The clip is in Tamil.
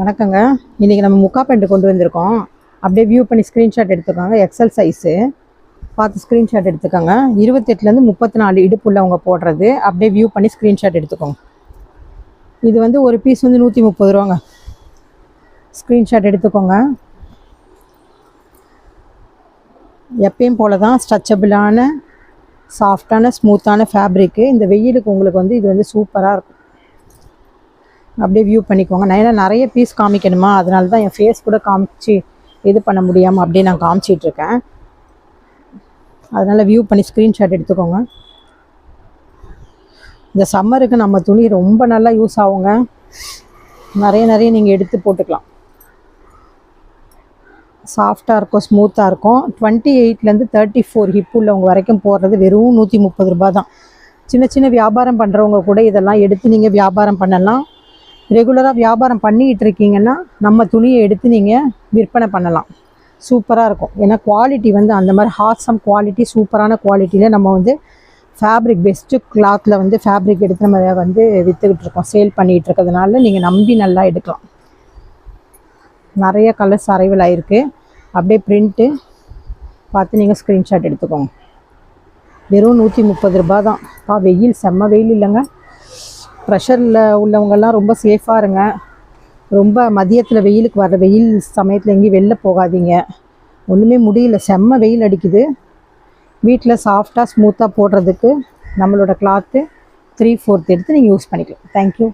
வணக்கங்க. இன்றைக்கி நம்ம முக்கா பேண்ட் கொண்டு வந்திருக்கோம். அப்படியே வியூ பண்ணி ஸ்க்ரீன்ஷாட் எடுத்துக்கோங்க. எக்ஸல் சைஸு பார்த்து ஸ்க்ரீன்ஷாட் எடுத்துக்கோங்க. 28லேருந்து 34 இடுப்புள்ளவங்க போடுறது. அப்படியே வியூ பண்ணி ஸ்க்ரீன்ஷாட் எடுத்துக்கோங்க. இது வந்து ஒரு பீஸ் வந்து 130 ரூபாங்க. ஸ்க்ரீன்ஷாட் எடுத்துக்கோங்க. எப்பயும் போல தான் ஸ்ட்ரெச்சபிளான சாஃப்டான ஸ்மூத்தான ஃபேப்ரிக்கு. இந்த வெயிலுக்கு உங்களுக்கு வந்து இது வந்து சூப்பராக இருக்கும். அப்படியே வியூ பண்ணிக்கோங்க. நான் ஏன்னா நிறைய பீஸ் காமிக்கணுமா, அதனால தான் என் ஃபேஸ் கூட காமிச்சு இது பண்ண முடியாமல் அப்படியே நான் காமிச்சிட்ருக்கேன். அதனால் வியூ பண்ணி ஸ்க்ரீன்ஷாட் எடுத்துக்கோங்க. இந்த சம்மருக்கு நம்ம துணி ரொம்ப நல்லா யூஸ் ஆகுங்க. நிறைய நீங்கள் எடுத்து போட்டுக்கலாம். சாஃப்டாக இருக்கும், ஸ்மூத்தாக இருக்கும். 28லேருந்து 34 ஹிப் உள்ளவங்க வரைக்கும் போடுறது வெறும் 130 ரூபா தான். சின்ன வியாபாரம் பண்ணுறவங்க கூட இதெல்லாம் எடுத்து நீங்கள் வியாபாரம் பண்ணலாம். ரெகுலராக வியாபாரம் பண்ணிக்கிட்டு இருக்கீங்கன்னா நம்ம துணியை எடுத்து நீங்கள் விற்பனை பண்ணலாம். சூப்பராக இருக்கும். ஏன்னா குவாலிட்டி வந்து அந்த மாதிரி ஹாசம் குவாலிட்டி, சூப்பரான குவாலிட்டியில் நம்ம வந்து ஃபேப்ரிக் பெஸ்ட்டு கிளாத்தில் வந்து ஃபேப்ரிக் எடுத்து நம்ம வந்து விற்றுக்கிட்டு இருக்கோம், சேல் பண்ணிகிட்டு இருக்கிறதுனால நீங்கள் நம்பி நல்லா எடுக்கலாம். நிறைய கலர்ஸ் அரைவல் ஆகிருக்கு. அப்படியே பிரிண்ட்டு பார்த்து நீங்கள் ஸ்க்ரீன்ஷாட் எடுத்துக்கோங்க. வெறும் 130 ரூபா தான். வெயில் செம்ம வெயில் இல்லைங்க. ப்ரெஷரில் உள்ளவங்கெல்லாம் ரொம்ப சேஃபாக இருங்க. ரொம்ப மதியத்தில் வெயிலுக்கு வர வெயில் சமயத்தில் எங்கேயும் வெளில போகாதீங்க. ஒன்றுமே முடியல, செம்ம வெயில் அடிக்குது. வீட்டில் சாஃப்டாக ஸ்மூத்தாக போடுறதுக்கு நம்மளோட கிளாத்து 3/4 எடுத்து நீங்கள் யூஸ் பண்ணிக்கலாம். தேங்க்யூ.